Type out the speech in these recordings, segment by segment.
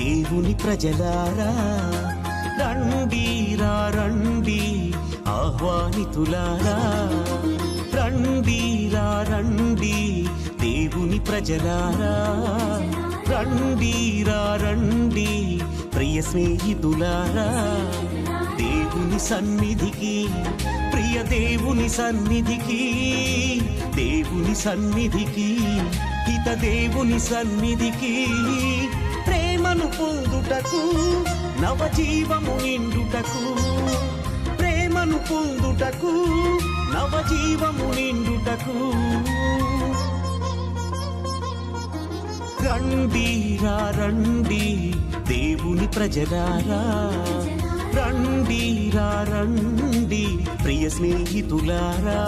దేవుని ప్రజలారా రండి రండి, ఆహ్వానితులారా రండి రండి, దేవుని ప్రజలారా రండి రండి, ప్రియ స్నేహితులారా దేవుని సన్నిధికి, ప్రియ దేవుని సన్నిధికి, దేవుని సన్నిధికి, హిత దేవుని సన్నిధికి, ప్రేమను పొందుటకు నవజీవము నిండుటకు, ప్రేమను పొందుటకు నవజీవము నిండుటకు రండి రండి, దేవుని ప్రజలారా రండి రండి, ప్రియ స్నేహితులారా.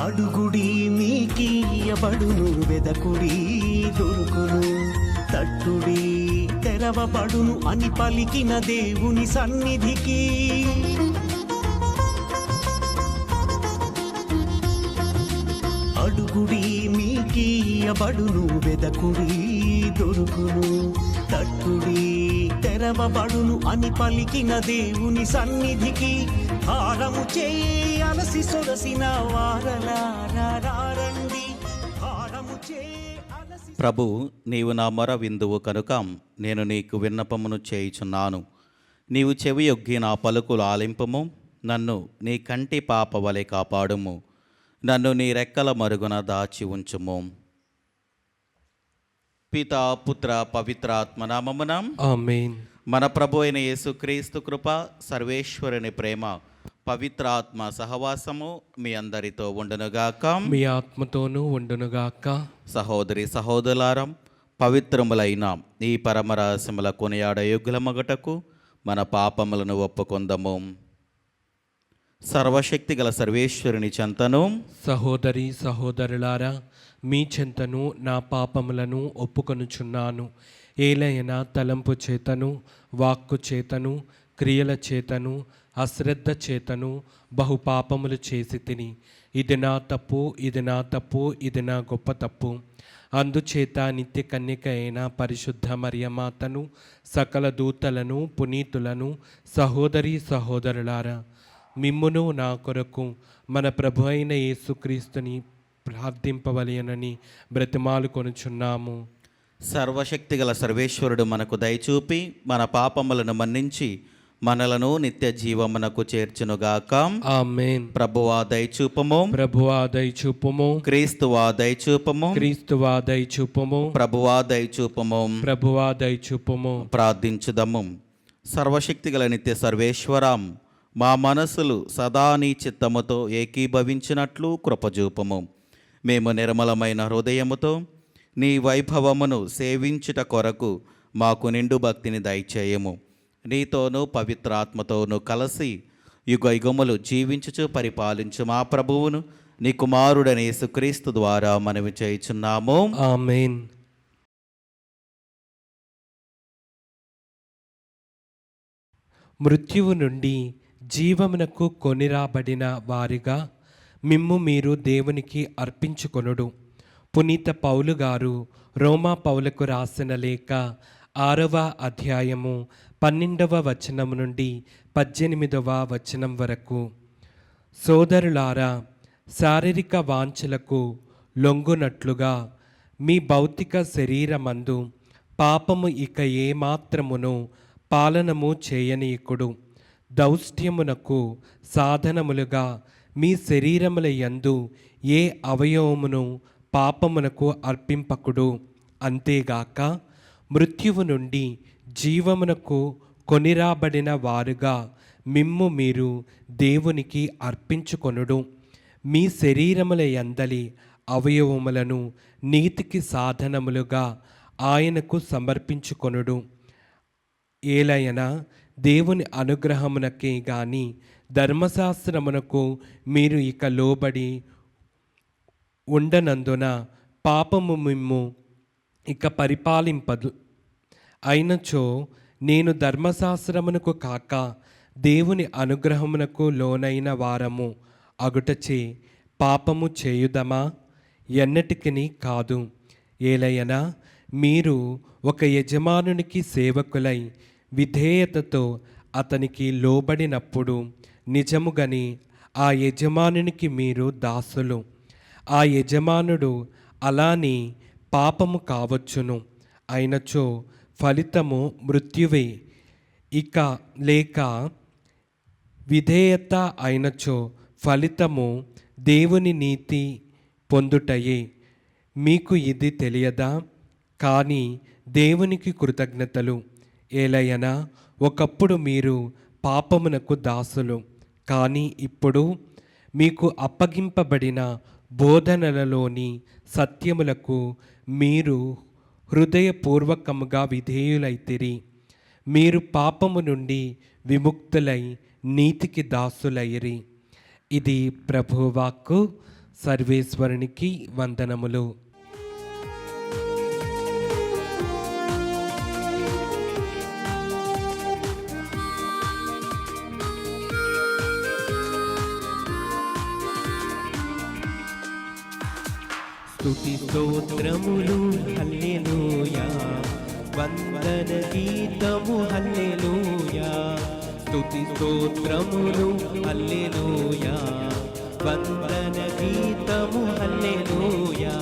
అడుగుడి మీకీయబడును, వెదకుడి దొరుకును, తట్టుడి తెరవబడును అని పలికిన దేవుని సన్నిధికి. అడుగుడి మీకీయబడును, వెదకుడి దొరుకును, తట్టుడి తెరవబడును అని పలికిన దేవుని సన్నిధికి. హారము చేయి అలసి సొలసిన వారలారండి, హారము చేయి అలసి. ప్రభు, నీవు నా మొర విందువు కనుక నేను నీకు విన్నపమును చేయుచున్నాను. నీవు చెవియొగ్గి నా పలుకులు ఆలింపుము, నన్ను నీ కంటి పాప వలె కాపాడుము, నన్ను నీ రెక్కల మరుగున దాచి ఉంచుము. పితా పుత్ర పవిత్రాత్మ నామమున ఆమేన్. మన ప్రభు అయిన యేసుక్రీస్తు కృప, సర్వేశ్వరుని ప్రేమ, పవిత్రాత్మ సహవాసము మీ అందరితో ఉండునుగాక, మీ ఆత్మతోనూ ఉండునుగాక. సహోదరి సహోదరులారం, పవిత్రములైన ఈ పరమరహస్యముల కొనియాడ యోగ్యులమగుటకు మన పాపములను ఒప్పుకొందము. సర్వశక్తి గల సర్వేశ్వరుని చెంతను, సహోదరి సహోదరులారా, మీ చెంతను నా పాపములను ఒప్పుకొనుచున్నాను. ఏలైనా తలంపు చేతను, వాక్కు చేతను, క్రియల చేతను, అశ్రద్ధ చేతను బహుపాపములు చేసి తిని. ఇది నా తప్పు, ఇది నా తప్పు, ఇది నా గొప్ప తప్పు. అందుచేత నిత్య కన్యక అయిన పరిశుద్ధ మరియమాతను, సకల దూతలను, పునీతులను, సహోదరి సహోదరులారా, మిమ్మును నా కొరకు మన ప్రభు అయిన యేసుక్రీస్తుని ప్రార్థింపవలయనని బ్రతిమాలు కొనుచున్నాము. సర్వశక్తి గల సర్వేశ్వరుడు మనకు దయచూపి మన పాపములను మన్నించి మనలను నిత్య జీవమునకు చేర్చునుగాక. ఆమేన్. ప్రభువా దయచూపము, ప్రభువా దయచూపుము, క్రీస్తువా దయచూపము, క్రీస్తువా దయచూపుము, ప్రభువా దయచూపము. ప్రభువా దయచూపుము. ప్రార్థించుదము. సర్వశక్తి గల నిత్య సర్వేశ్వరం, మా మనసులు సదా నీ చిత్తముతో ఏకీభవించినట్లు కృపజూపము. మేము నిర్మలమైన హృదయముతో నీ వైభవమును సేవించుట కొరకు మాకు నిండు భక్తిని దయచేయము. నీతోనూ పవిత్రాత్మతోనూ కలిసి యుగ యుగములు జీవించుచు పరిపాలించు మా ప్రభువును నీ కుమారుడైన యేసుక్రీస్తు ద్వారా మనవి చేయుచున్నాము. ఆమేన్. మృత్యువు నుండి జీవమునకు కొనిరాబడిన వారిగా మిమ్ము మీరు దేవునికి అర్పించుకొనుడు. పునీత పౌలు గారు రోమా పౌలకు రాసిన లేఖ 6వ అధ్యాయము 12వ వచనం నుండి 18వ వచనం వరకు. సోదరులారా, శారీరక వాంఛలకు లొంగునట్లుగా మీ భౌతిక శరీరమందు పాపము ఇక ఏమాత్రమును పాలనము చేయనీయకుడు. దౌష్ట్యమునకు సాధనములుగా మీ శరీరముల యందు ఏ అవయవమును పాపమునకు అర్పింపకుడు. అంతేగాక మృత్యువు నుండి జీవమునకు కొనిరాబడిన వారుగా మిమ్ము మీరు దేవునికి అర్పించుకొనుడు. మీ శరీరముల యందలి అవయవములను నీతికి సాధనములుగా ఆయనకు సమర్పించుకొనుడు. ఏలయనా దేవుని అనుగ్రహమునకే గాని ధర్మశాస్త్రమునకు మీరు ఇక లోబడి ఉండనందున పాపము మిమ్ము ఇక పరిపాలింపదు. అయినచో నేను ధర్మశాస్త్రమునకు కాక దేవుని అనుగ్రహమునకు లోనైన వారము అగుటచే పాపము చేయుదమా? ఎన్నటికిని కాదు. ఏలయనా మీరు ఒక యజమానునికి సేవకులై విధేయతతో అతనికి లోబడినప్పుడు నిజముగని ఆ యజమానునికి మీరు దాసులు. ఆ యజమానుడు అలాని పాపము కావచ్చును, అయినచో ఫలితము మృత్యువే. ఇక లేక విధేయత అయినచో ఫలితము దేవుని నీతి పొందుటయే. మీకు ఇది తెలియదా? కానీ దేవునికి కృతజ్ఞతలు. ఏలయనా ఒకప్పుడు మీరు పాపమునకు దాసులు, కానీ ఇప్పుడు మీకు అప్పగింపబడిన బోధనలలోని సత్యములకు మీరు హృదయపూర్వకముగా విధేయులైతిరి. మీరు పాపము నుండి విముక్తులై నీతికి దాసులైరి. ఇది ప్రభువాక్కు. సర్వేశ్వరునికి వందనములు. స్తుతి స్తోత్రములు హల్లెలూయా, వందన గీతము హల్లెలూయా. స్తుతి స్తోత్రములు హల్లెలూయా, వందన గీతము హల్లెలూయా.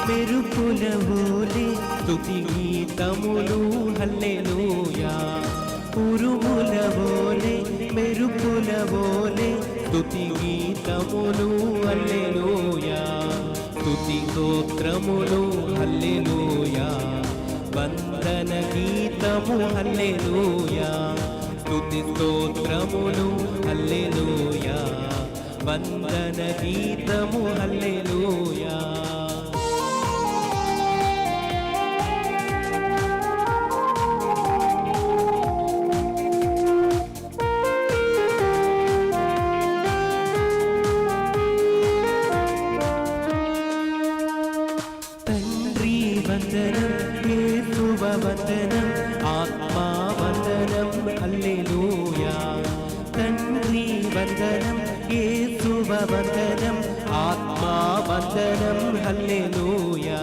మెరుపులవోలే స్తుతి గీతములు హల్లెలూయా. ఉరుములవోలే మెరుపులవోలే స్తుతి గీతములు హల్లెలూయా. స్తుతి స్తోత్రములు హల్లెలూయా, వందన గీతము హల్లెలూయా. స్తుతి స్తోత్రములు హల్లెలూయా, వందన గీతము హల్లెలూయా. తండ్రి వందనం, యేసువ వందనం, ఆత్మా వందనం హల్లెలూయా. తండ్రి వందనం, యేసువ వందనం, ఆత్మా వందనం హల్లెలూయా.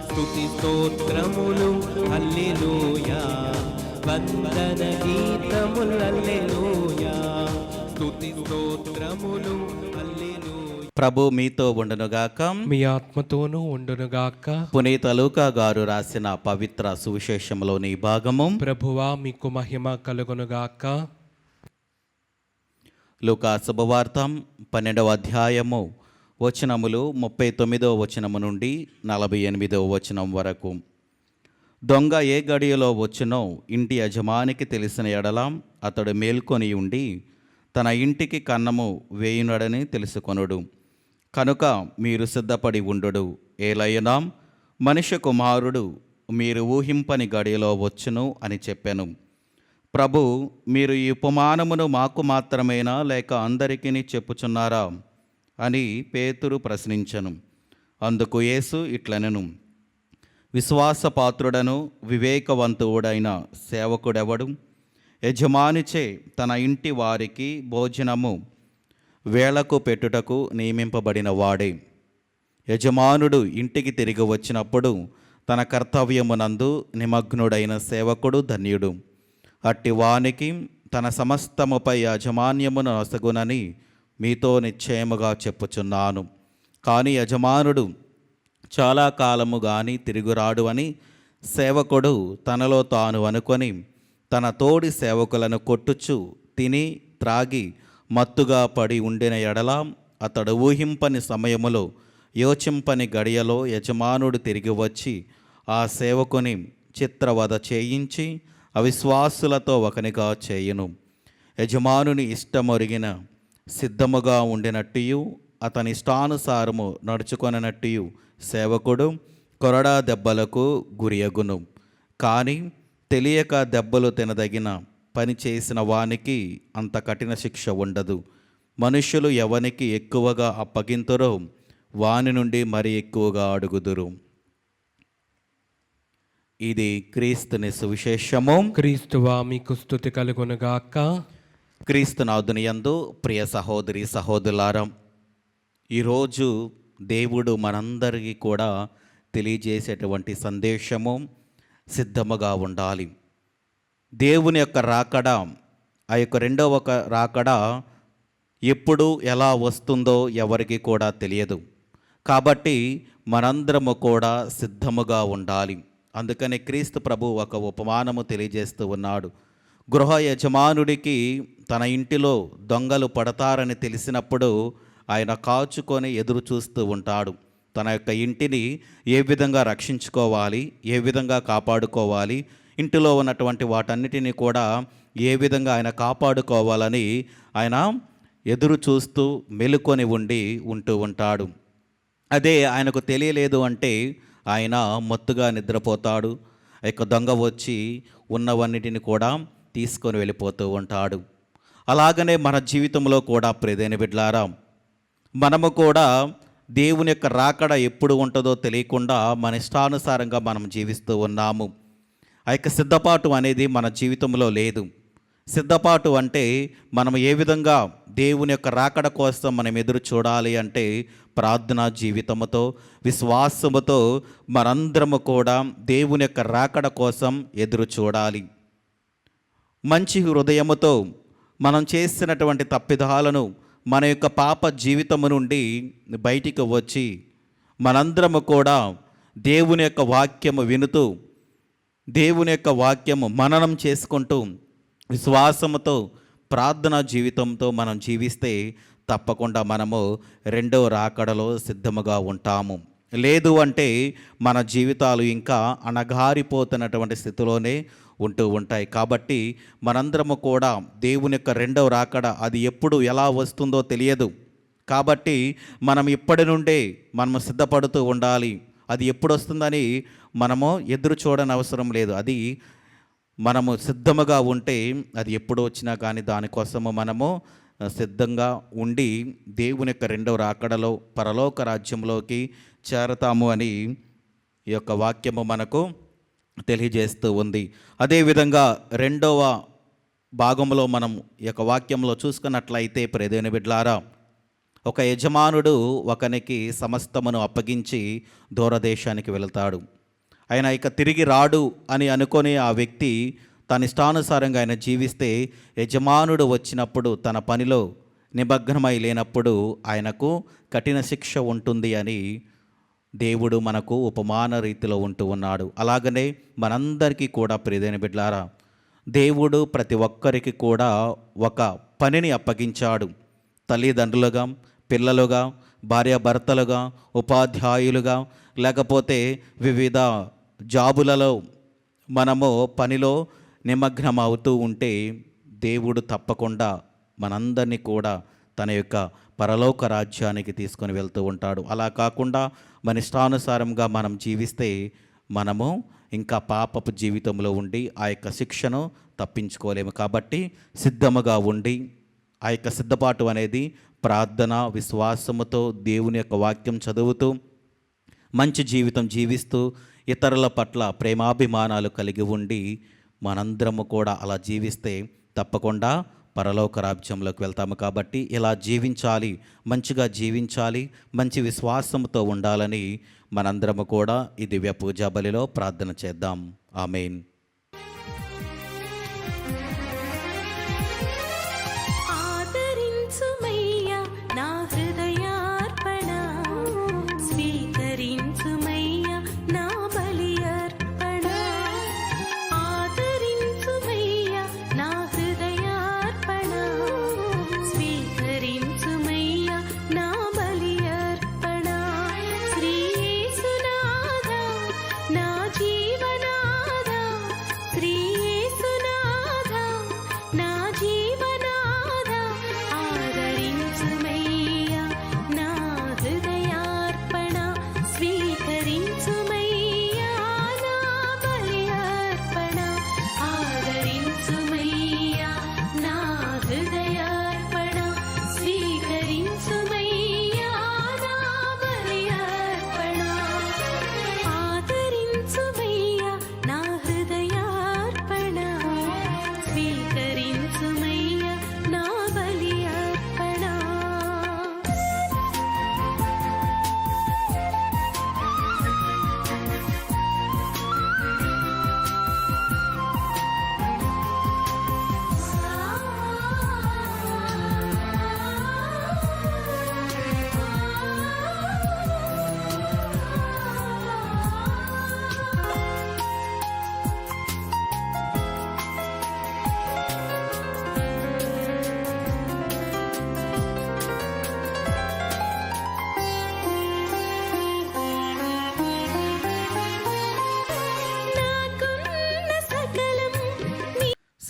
స్తుతి స్తోత్రములు హల్లెలూయా, వందన గీతములు హల్లెలూయా. స్తుతి స్తోత్రములు హల్లెలూయా. ప్రభు మీతో ఉండునుగాక. మీ ఆత్మతోనూ ఉండునుగాక. పునీత లూకా గారు రాసిన పవిత్ర సువిశేషంలోని భాగము. ప్రభువా మీకు మహిమ కలుగునుగాక. లూకా శుభవార్త 12వ అధ్యాయము వచనములు 39వ వచనము నుండి 48వ వచనం వరకు. దొంగ ఏ గడియలో వచ్చునో ఇంటి యజమానికి తెలిసిన ఎడల అతడు మేల్కొని ఉండి తన ఇంటికి కన్నము వేయునడని తెలుసుకొనుడు. కనుక మీరు సిద్ధపడి ఉండుడు. ఏలయనా మనుష్య కుమారుడు మీరు ఊహింపని గడియలో వచ్చును అని చెప్పాను. ప్రభు, మీరు ఈ ఉపమానమును మాకు మాత్రమేనా లేక అందరికీ చెప్పుచున్నారా అని పేతురు ప్రశ్నించెను. అందుకు యేసు ఇట్లనెను, విశ్వాసపాత్రుడను వివేకవంతుడైన సేవకుడెవడు? యజమానిచే తన ఇంటి వారికి భోజనము వేళకు పెట్టుటకు నియమింపబడిన వాడే. యజమానుడు ఇంటికి తిరిగి వచ్చినప్పుడు తన కర్తవ్యమునందు నిమగ్నుడైన సేవకుడు ధన్యుడు. అట్టి వానికి తన సమస్తముపై యాజమాన్యమును నొసగునని మీతో నిశ్చయముగా చెప్పుచున్నాను. కానీ యజమానుడు చాలా కాలము గాని తిరుగురాడు అని సేవకుడు తనలో తాను అనుకొని తన తోడి సేవకులను కొట్టుచు తిని త్రాగి మత్తుగా పడి ఉండిన ఎడల అతడు ఊహింపని సమయములో యోచింపని గడియలో యజమానుడు తిరిగి వచ్చి ఆ సేవకుని చిత్రవద చేయించి అవిశ్వాసులతో ఒకనిగా చేయును. యజమానుని ఇష్టమొరిగిన సిద్ధముగా ఉండినట్టు అతని ఇష్టానుసారము నడుచుకొననట్టు సేవకుడు కొరడా దెబ్బలకు గురియగును. కానీ తెలియక దెబ్బలు తినదగిన పని చేసిన వానికి అంత కఠిన శిక్ష ఉండదు. మనుష్యులు ఎవనికి ఎక్కువగా అప్పగింతురో వాని నుండి మరి ఎక్కువగా అడుగుదురు. ఇది క్రీస్తుని సువిశేషము. క్రీస్తువా మీకు స్తుతి కలుగునుగాక. క్రీస్తునాథుని యందు ప్రియ సహోదరి సహోదరులారా, ఈరోజు దేవుడు మనందరికీ కూడా తెలియజేసేటువంటి సందేశము సిద్ధముగా ఉండాలి. దేవుని యొక్క రాకడ, ఆ యొక్క రెండవ రాకడ ఎప్పుడు ఎలా వస్తుందో ఎవరికి కూడా తెలియదు. కాబట్టి మనందరము కూడా సిద్ధముగా ఉండాలి. అందుకని క్రీస్తు ప్రభు ఒక ఉపమానము తెలియజేస్తూ ఉన్నాడు. గృహ యజమానుడికి తన ఇంటిలో దొంగలు పడతారని తెలిసినప్పుడు ఆయన కాచుకొని ఎదురు చూస్తూ ఉంటాడు. తన యొక్క ఇంటిని ఏ విధంగా రక్షించుకోవాలి, ఏ విధంగా కాపాడుకోవాలి, ఇంటిలో ఉన్నటువంటి వాటన్నిటినీ కూడా ఏ విధంగా ఆయన కాపాడుకోవాలని ఆయన ఎదురు చూస్తూ మెలుకొని ఉంటూ ఉంటాడు. అదే ఆయనకు తెలియలేదు అంటే ఆయన మత్తుగా నిద్రపోతాడు. ఆ యొక్క దొంగ వచ్చి ఉన్నవన్నిటిని కూడా తీసుకొని వెళ్ళిపోతూ ఉంటాడు. అలాగనే మన జీవితంలో కూడా ప్రియమైన బిడ్డలారా, మనము కూడా దేవుని యొక్క రాకడ ఎప్పుడు ఉంటుందో తెలియకుండా మన ఇష్టానుసారంగా మనం జీవిస్తూ ఉన్నాము. ఆ యొక్క సిద్ధపాటు అనేది మన జీవితంలో లేదు. సిద్ధపాటు అంటే మనం ఏ విధంగా దేవుని యొక్క రాకడ కోసం మనం ఎదురు చూడాలి అంటే ప్రార్థనా జీవితముతో, విశ్వాసముతో మనందరము కూడా దేవుని యొక్క రాకడ కోసం ఎదురు చూడాలి. మంచి హృదయముతో మనం చేసినటువంటి తప్పిదాలను, మన యొక్క పాప జీవితము నుండి బయటికి వచ్చి మనందరము కూడా దేవుని యొక్క వాక్యము వినుతూ, దేవుని యొక్క వాక్యము మననం చేసుకుంటూ విశ్వాసముతో ప్రార్థనా జీవితంతో మనం జీవిస్తే తప్పకుండా మనము రెండవ రాకడలో సిద్ధముగా ఉంటాము. లేదు అంటే మన జీవితాలు ఇంకా అణగారిపోతున్నటువంటి స్థితిలోనే ఉంటూ ఉంటాయి. కాబట్టి మనందరము కూడా దేవుని యొక్క రెండవ రాకడ అది ఎప్పుడు ఎలా వస్తుందో తెలియదు. కాబట్టి మనం ఇప్పటి నుండే మనము సిద్ధపడుతూ ఉండాలి. అది ఎప్పుడు వస్తుందని మనము ఎదురు చూడని అవసరం లేదు. అది మనము సిద్ధముగా ఉంటే అది ఎప్పుడు వచ్చినా కానీ దానికోసము మనము సిద్ధంగా ఉండి దేవుని యొక్క రెండవ రాకడలో పరలోక రాజ్యంలోకి చేరతాము అని ఈ యొక్క వాక్యము మనకు తెలియజేస్తూ ఉంది. అదేవిధంగా రెండవ భాగంలో మనం ఈ యొక్క వాక్యంలో చూసుకున్నట్లయితే ప్రియమైన బిడ్డలారా, ఒక యజమానుడు ఒకనికి సమస్తమును అప్పగించి దూరదేశానికి వెళ్తాడు. ఆయన ఇక తిరిగి రాడు అని అనుకొని ఆ వ్యక్తి తన ఇష్టానుసారంగా ఆయన జీవిస్తే యజమానుడు వచ్చినప్పుడు తన పనిలో నిమగ్నమై లేనప్పుడు ఆయనకు కఠిన శిక్ష ఉంటుంది అని దేవుడు మనకు ఉపమాన రీతిలో ఉంటూ ఉన్నాడు. అలాగనే మనందరికీ కూడా ప్రియమైన బిడ్డలారా, దేవుడు ప్రతి ఒక్కరికి కూడా ఒక పనిని అప్పగించాడు. తల్లిదండ్రులుగా, పిల్లలుగా, భార్యాభర్తలుగా, ఉపాధ్యాయులుగా, లేకపోతే వివిధ జాబులలో మనము పనిలో నిమగ్నం అవుతూ ఉంటే దేవుడు తప్పకుండా మనందరినీ కూడా తన యొక్క పరలోక రాజ్యానికి తీసుకొని వెళ్తూ ఉంటాడు. అలా కాకుండా మన ఇష్టానుసారంగా మనం జీవిస్తే మనము ఇంకా పాపపు జీవితంలో ఉండి ఆ యొక్క శిక్షను తప్పించుకోలేము. కాబట్టి సిద్ధముగా ఉండి ఆ యొక్క సిద్ధపాటు అనేది ప్రార్థన, విశ్వాసముతో దేవుని యొక్క వాక్యం చదువుతూ మంచి జీవితం జీవిస్తూ ఇతరుల పట్ల ప్రేమాభిమానాలు కలిగి ఉండి మనందరము కూడా అలా జీవిస్తే తప్పకుండా పరలోక రాజ్యంలోకి వెళ్తాము. కాబట్టి ఇలా జీవించాలి, మంచిగా జీవించాలి, మంచి విశ్వాసంతో ఉండాలని మనందరము కూడా ఈ దివ్య పూజా బలిలో ప్రార్థన చేద్దాం. ఆమేన్.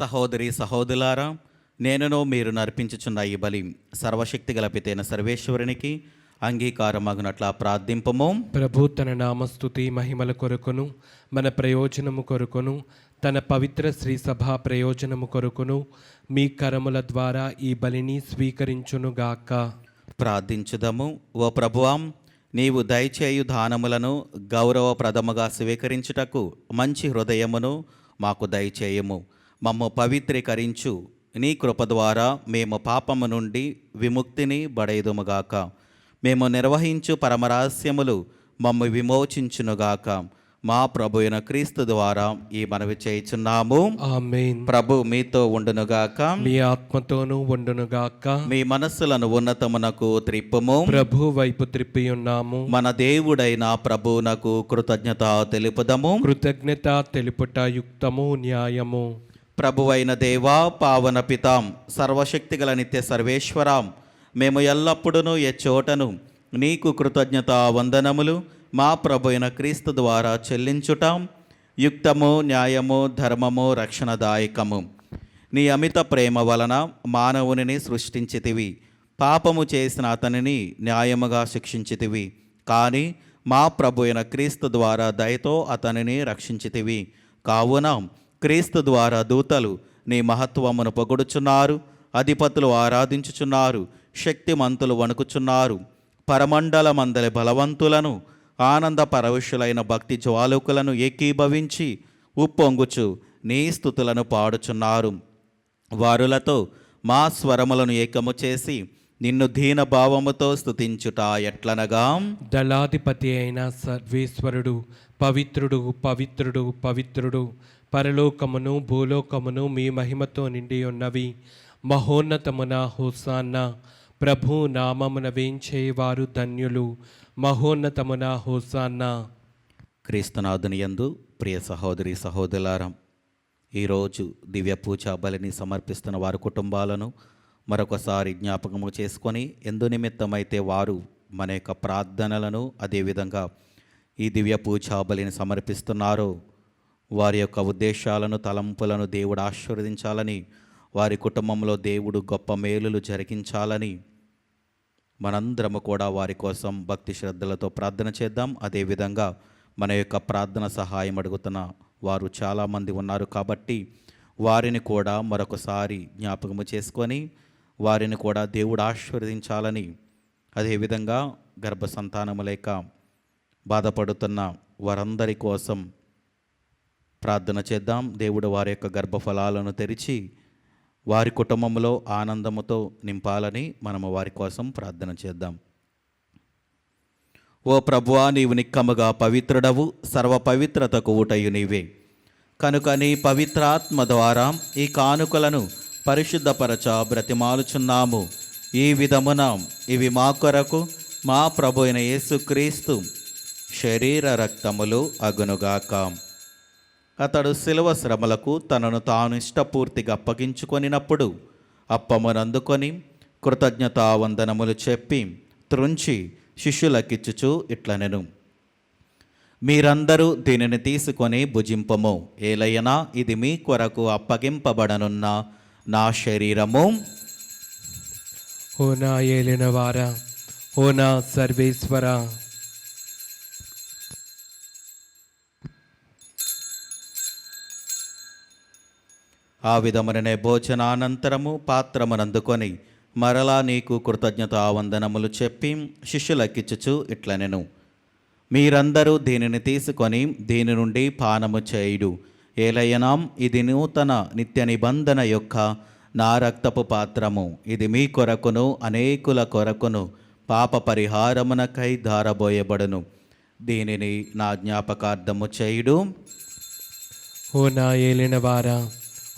సహోదరి సహోదరులారా, నేనును మీరు నర్పించుచున్న ఈ బలి సర్వశక్తి గల పితైన సర్వేశ్వరునికి అంగీకారమగునట్లా ప్రార్థింపము. ప్రభు తన నామస్తుతి మహిమల కొరకును మన ప్రయోజనము కొరకును తన పవిత్ర శ్రీ సభా ప్రయోజనము కొరకును మీ కరముల ద్వారా ఈ బలిని స్వీకరించునుగాక. ప్రార్థించుదము. ఓ ప్రభువాం, నీవు దయచేయు దానములను గౌరవప్రదముగా స్వీకరించుటకు మంచి హృదయమును మాకు దయచేయము. మమ్ము పవిత్రీకరించు నీ కృప ద్వారా మేము పాపము నుండి విముక్తిని బడైదుముగాక. మేము నిర్వహించు పరమరహస్యములు మమ్ము విమోచించునుగాక. మా ప్రభు అయిన క్రీస్తు ద్వారా ఈ మనవి చేయుచున్నాము. ఆమేన్. ప్రభు మీతో ఉండునుగాక. మీ ఆత్మతోనూ ఉండునుగాక. మీ మనస్సులను ఉన్నతమునకు త్రిప్పుము. ప్రభు వైపు త్రిప్పి ఉన్నాము. మన దేవుడైన ప్రభువునకు కృతజ్ఞత తెలుపుదము. కృతజ్ఞత తెలుపుట యుక్తము, న్యాయము. ప్రభువైన దేవా, పావన పితాం, సర్వశక్తిగల నిత్య సర్వేశ్వరాం, మేము ఎల్లప్పుడూ ఎచ్చోటను నీకు కృతజ్ఞత వందనములు మా ప్రభు అయిన క్రీస్తు ద్వారా చెల్లించుటాం యుక్తము, న్యాయము, ధర్మము, రక్షణదాయకము. నీ అమిత ప్రేమ వలన మానవునిని సృష్టించితివి. పాపము చేసిన అతనిని న్యాయముగా శిక్షించితివి. కానీ మా ప్రభు అయిన క్రీస్తు ద్వారా దయతో అతనిని రక్షించితివి. కావున క్రీస్తు ద్వారా దూతలు నీ మహత్వమును పొగుడుచున్నారు, అధిపతులు ఆరాధించుచున్నారు, శక్తిమంతులు వణుకుచున్నారు. పరమండలమందలి బలవంతులను, ఆనంద పరవశులైన భక్తి జ్వాలకులను ఏకీభవించి ఉప్పొంగుచు నీ స్తుతులను పాడుచున్నారు. వారులతో మా స్వరములను ఏకము చేసి నిన్ను దీనభావముతో స్తుతించుట ఎట్లనగా, దళాధిపతి అయిన సర్వేశ్వరుడు పవిత్రుడు, పవిత్రుడు, పవిత్రుడు. పరలోకమును భూలోకమును మీ మహిమతో నిండి ఉన్నవి. మహోన్నతమున హోసాన్నా. ప్రభు నామమున వేంచేవారు ధన్యులు. మహోన్నతమున హోసాన్నా. క్రీస్తునాథుని యందు ప్రియ సహోదరి సహోదరులారా, ఈరోజు దివ్య పూజా బలిని సమర్పిస్తున్న వారి కుటుంబాలను మరొకసారి జ్ఞాపకము చేసుకొని, ఎందు నిమిత్తమైతే వారు మన యొక్క ప్రార్థనలను అదేవిధంగా ఈ దివ్య పూజా బలిని సమర్పిస్తున్నారో వారి యొక్క ఉద్దేశాలను, తలంపులను దేవుడు ఆశీర్వదించాలని, వారి కుటుంబంలో దేవుడు గొప్ప మేలులు జరిగించాలని మనందరము కూడా వారి కోసం భక్తి శ్రద్ధలతో ప్రార్థన చేద్దాం. అదేవిధంగా మన యొక్క ప్రార్థన సహాయం అడుగుతున్న వారు చాలామంది ఉన్నారు కాబట్టి వారిని కూడా మరొకసారి జ్ఞాపకము చేసుకొని వారిని కూడా దేవుడు ఆశీర్వదించాలని, అదేవిధంగా గర్భ సంతానము లేక బాధపడుతున్న వారందరి కోసం ప్రార్థన చేద్దాం. దేవుడు వారి యొక్క గర్భఫలాలను తెరిచి వారి కుటుంబంలో ఆనందముతో నింపాలని మనము వారి కోసం ప్రార్థన చేద్దాం. ఓ ప్రభువా, నీవు నిక్కముగా పవిత్రుడవు, సర్వ పవిత్రతకు ఊటయు నీవే. కనుక నీ పవిత్రాత్మ ద్వారా ఈ కానుకలను పరిశుద్ధపరచ బ్రతిమాలుచున్నాము. ఈ విధమున ఇవి మా కొరకు మా ప్రభు అయిన యేసుక్రీస్తు శరీర రక్తములు అగునుగాక. అతడు శిలువ శ్రమలకు తనను తాను ఇష్టపూర్తిగా అప్పగించుకొనినప్పుడు అప్పమునందుకొని కృతజ్ఞతావందనములు చెప్పి త్రుంచి శిష్యులకిచ్చుచు ఇట్లనెను, మీరందరూ దీనిని తీసుకొని భుజింపము. ఏలయనా ఇది మీ కొరకు అప్పగింపబడనున్న నా శరీరము. ఓ నా ఏలినవారా, ఓ నా సర్వేశ్వరా. ఆ విధముననే భోజనానంతరము పాత్రమునందుకొని మరలా నీకు కృతజ్ఞతావందనములు చెప్పి శిష్యులకిచ్చుచు ఇట్లనెను, మీరందరూ దీనిని తీసుకొని దీని నుండి పానము చేయుడు. ఏలయనాం ఇది నూతన నిత్య నిబంధన యొక్క నా రక్తపు పాత్రము. ఇది మీ కొరకును అనేకుల కొరకును పాప పరిహారమునకై ధారబోయబడును. దీనిని నా జ్ఞాపకార్థము చేయుడు. ఓ నా ఏలినవారా,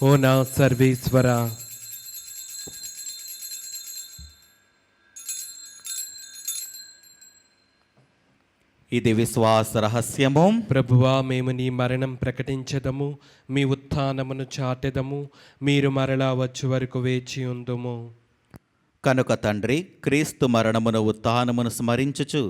ఓ నా సర్వేశ్వరా. ఇది విశ్వాస రహస్యము. ప్రభువా, మేము నీ మరణం ప్రకటించదము, మీ ఉత్థానమును చాటెదము. మీరు మరలా వచ్చు వరకు వేచి ఉందుము. కనుక తండ్రి, క్రీస్తు మరణమును ఉత్థానమును స్మరించుచు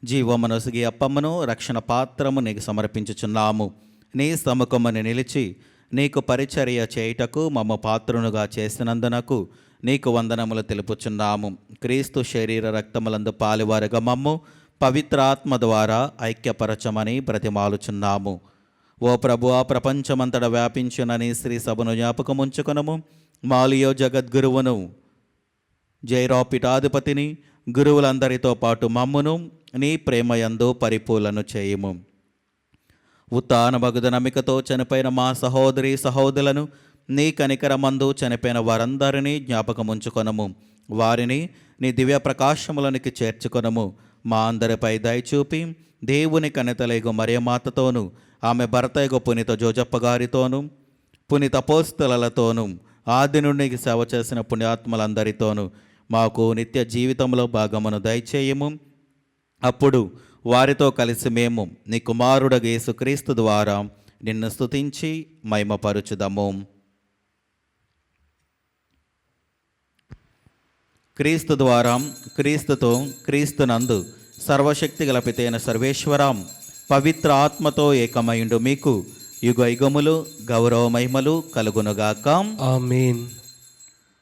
జీవమనొసిగి అప్పమును రక్షణ పాత్రము నీకు సమర్పించుచున్నాము. నీ సముఖమును నిలిచి నీకు పరిచర్య చేయుటకు మమ్మ పాత్రునుగా చేసినందునకు నీకు వందనములు తెలుపుచున్నాము. క్రీస్తు శరీర రక్తములందు పాలువారుగా మమ్ము పవిత్రాత్మ ద్వారా ఐక్యపరచమని బ్రతిమాలుచున్నాము. ఓ ప్రభువా, ప్రపంచమంతటా వ్యాపించునని శ్రీ సభను జ్ఞాపకముంచుకొనము. మాలియో జగద్గురువును, జైరాపిఠాధిపతిని, గురువులందరితో పాటు మమ్మును నీ ప్రేమయందు పరిపూర్ణను చేయుము. ఉత్తానమగుద నమ్మికతో చనిపోయిన మా సహోదరి సహోదరులను నీ కనికరమందు చనిపోయిన వారందరినీ జ్ఞాపకముంచుకొనము. వారిని నీ దివ్య ప్రకాశములనికి చేర్చుకొనము. మా అందరిపై దయచూపి దేవుని కనితలేగు మరియమాతతోనూ ఆమె భర్తయగు పునీత జోజప్ప గారితోనూ పునీత అపోస్తలులతోనూ ఆది నుండి సేవ చేసిన పుణ్యాత్మలందరితోనూ మాకు నిత్య జీవితంలో భాగమును దయచేయము. అప్పుడు వారితో కలిసి మేము నీ కుమారుడగు యేసుక్రీస్తు ద్వారా నిన్ను స్తుతించి మహిమపరచుదము. క్రీస్తు ద్వారా, క్రీస్తుతో, క్రీస్తునందు సర్వశక్తి గల పితైన సర్వేశ్వరం పవిత్ర ఆత్మతో ఏకమైండు మీకు యుగ యుగములు గౌరవ మహిమలు కలుగునుగాక. ఆమేన్.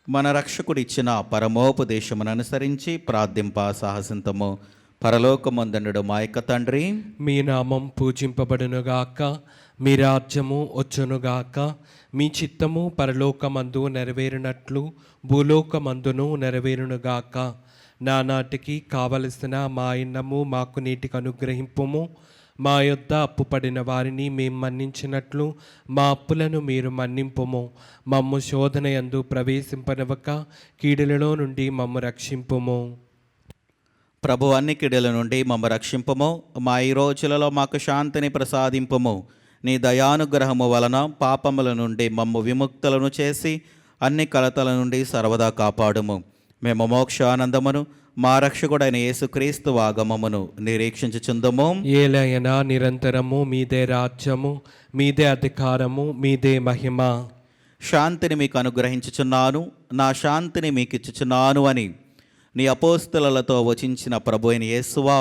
మన రక్షకుడిచ్చిన పరమోపదేశమును అనుసరించి ప్రార్థింప సాహసింతము. పరలోకమందుండు మా యొక్క తండ్రి, మీ నామం పూజింపబడునుగాక, మీ రాజ్యము వచ్చునుగాక, మీ చిత్తము పరలోకమందు నెరవేరినట్లు భూలోకమందును నెరవేరునుగాక. నానాటికి కావలసిన మా అన్నము మాకు నీటికి అనుగ్రహింపుము. మా యొద్ద అప్పుపడిన వారిని మేము మన్నించినట్లు మా అప్పులను మీరు మన్నింపుము. మమ్ము శోధన యందు ప్రవేశింపనివ్వక కీడులలో నుండి మమ్ము రక్షింపుము. ప్రభు అన్ని కీడుల నుండి మమ్మ రక్షింపము. మా ఈ రోజులలో మాకు శాంతిని ప్రసాదింపము. నీ దయానుగ్రహము వలన పాపముల నుండి మమ్ము విముక్తులను చేసి అన్ని కలతల నుండి సర్వదా కాపాడుము. మేము మోక్షానందమును మా రక్షకుడైన యేసుక్రీస్తు ఆగమమును నిరీక్షించుచుందుము. ఏలయనా నిరంతరము మీదే రాజ్యము, మీదే అధికారము, మీదే మహిమ. శాంతిని మీకు అనుగ్రహించుచున్నాను, నా శాంతిని మీకు ఇచ్చుచున్నాను అని నీ అపోస్తలులతో వచించిన ప్రభు అయిన యేసువా,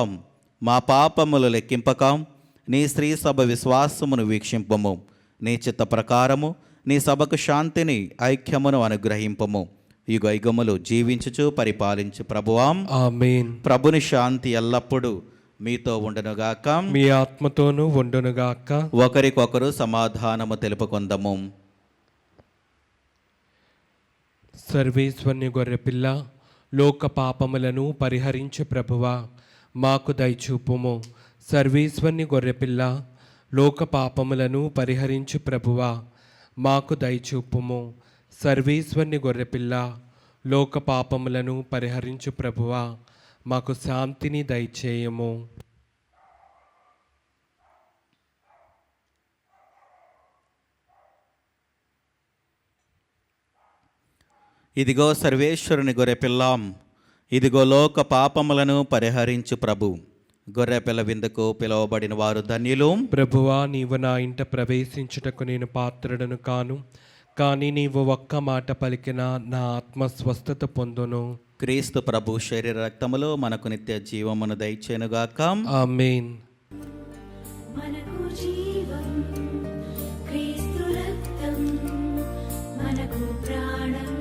మా పాపములు లెక్కింపక నీ స్త్రీ సభ విశ్వాసమును వీక్షింపము. నీ చిత్త ప్రకారము నీ సభకు శాంతిని ఐక్యమును అనుగ్రహింపము. యుగ యుగములు జీవించుచు పరిపాలించు ప్రభువాం. ఆమేన్. ప్రభుని శాంతి ఎల్లప్పుడూ మీతో ఉండునుగాక, మీ ఆత్మతోనూ ఉండునుగాక. ఒకరికొకరు సమాధానము తెలుపుకొందము. సర్వేశ్వరుని గొర్రెపిల్ల, లోక పాపములను పరిహరించు ప్రభువా, మాకు దయచూపుము. సర్వేశ్వరుని గొర్రెపిల్ల, లోక పాపములను పరిహరించు ప్రభువా, మాకు దయచూపుము. సర్వేశ్వరుని గొర్రెపిల్ల, లోక పాపములను పరిహరించు ప్రభువా, మాకు శాంతిని దయచేయము. ఇదిగో సర్వేశ్వరుని గొర్రెపిల్లాం, ఇదిగో లోక పాపములను పరిహరించు ప్రభు. గొర్రెపిల్ల విందుకు పిలువబడిన వారు ధన్యులు. ప్రభువా, నీవు నా ఇంట ప్రవేశించుటకు నేను పాత్రుడను కాను, కానీ నీవు ఒక్క మాట పలికిన నా ఆత్మ స్వస్థత పొందును. క్రీస్తు ప్రభు శరీర రక్తములో మనకు నిత్య జీవమును దయచేనుగాక. ఆమేన్. మనకు జీవం క్రీస్తు రక్తం, మనకు ప్రాణం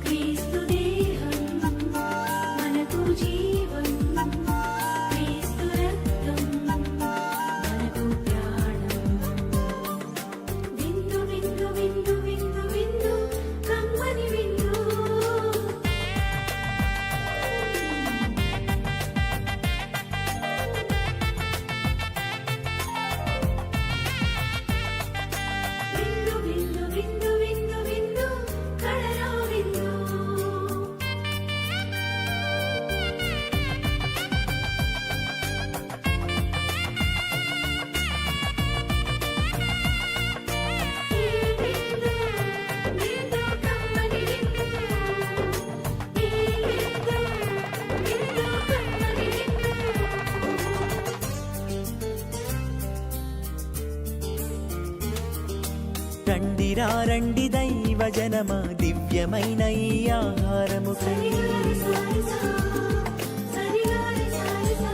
క్రీస్తు దేహం. మనకు జీవం క్రీస్తు రక్తం, మనకు ప్రాణం. విందు విందు విందు విందు విందు కమ్మని విందు. విందు విందు విందు విందు విందు కడరా విందు. ఈ విందు విందు కమ్మని విందు. ఈ విందు విందు కమ్మని విందు. రండిరా రండి దైవ జనమా, దివ్యమైన ఈ ఆహారము సరిగారి సారిసా, సరిగారి సారిసా.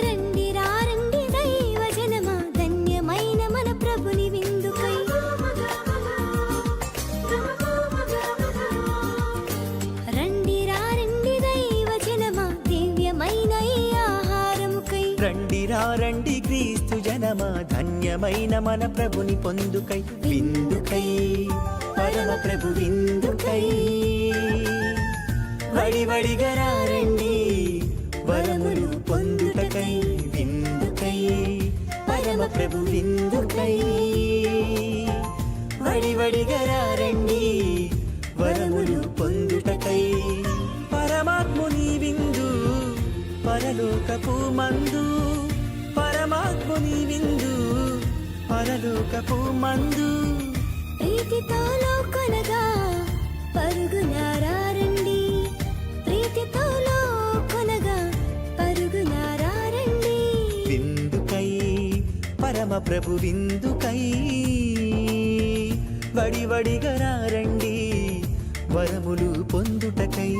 రండి రా రండి దైవ జనమా, ధన్యమైన మన ప్రభుని విందుక రండిరా రండి క్రీస్తు జనమా, ధన్యమైన మన ప్రభుని పొందుకై విందుకై, పరమ ప్రభు విందుకై. వడివడిగా రండి వరములు పొందుటకై విందుకై, పరమ ప్రభు విందుకై. వడివడిగా రండి వరములు పొందుటకై, పరమాత్ముని విందు పరలోకపు మందు, పరమాత్ముని విందు పరలోకపు మందు. ప్రీతితో కొనగా పరుగునారండి, ప్రీతితో కొనగా పరుగునారండి. విందుకై పరమ ప్రభు విందుకై, వడివడిగా రండి వరములు పొందుటకై.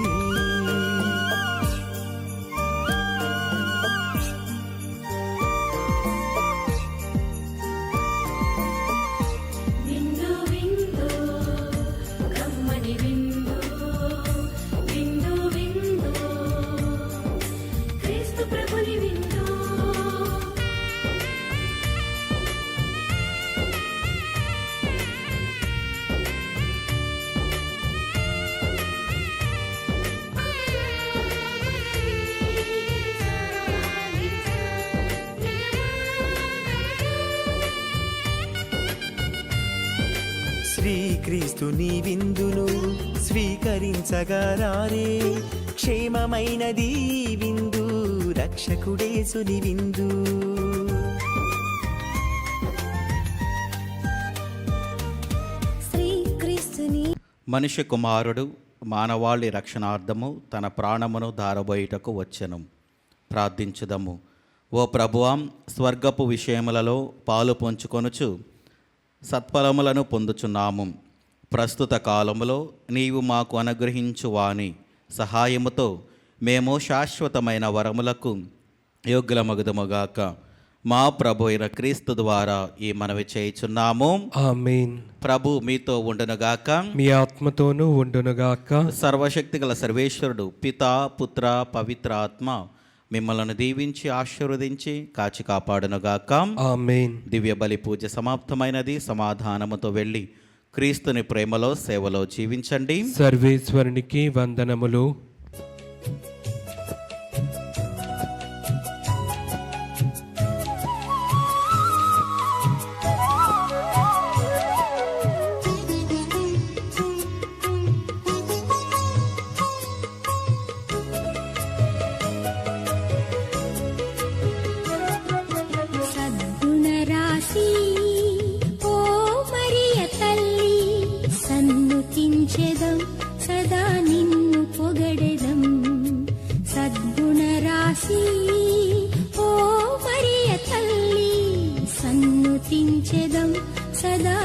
విందు విందు కమ్మని విందు, విందు విందు క్రీస్తు ప్రభుని విందు. శ్రీక్రీస్తుని విందును స్వీకరించగా రారే, క్షేమమైనది ఈ విందు, రక్షకుడేసుని విందు. శ్రీక్రీస్తుని మనిషి కుమారుడు మానవాళి రక్షణార్థము తన ప్రాణమును ధారబోయుటకు వచ్చెను. ప్రార్థించుదము. ఓ ప్రభువాం, స్వర్గపు విషయములలో పాలు పంచుకొనుచు సత్ఫలములను పొందుచున్నాము. ప్రస్తుత కాలములో నీవు మాకు అనుగ్రహించు వాని సహాయముతో మేము శాశ్వతమైన వరములకు యోగ్యులమగుదముగాక. మా ప్రభు అయిన క్రీస్తు ద్వారా ఈ మనవి చేయుచున్నాము. ఆమేన్. ప్రభు మీతో ఉండునుగాక. మీ ఆత్మతోనూ ఉండునుగాక. సర్వశక్తి గల సర్వేశ్వరుడు పితా పుత్ర పవిత్ర ఆత్మ మిమ్మల్ని దీవించి ఆశీర్వదించి కాచి కాపాడునుగాక. ఆమేన్. దివ్య బలి పూజ సమాప్తమైనది. సమాధానముతో వెళ్ళి క్రీస్తుని ప్రేమలో సేవలో జీవించండి. సర్వేశ్వరునికి వందనములు. సద్గుణరాశి ఓ మరియ తల్లి, సన్నుతించెదం సదా నిన్ను పొగడెదం. సద్గుణరాశి ఓ మరియ తల్లి, సన్నుతించెదం సదా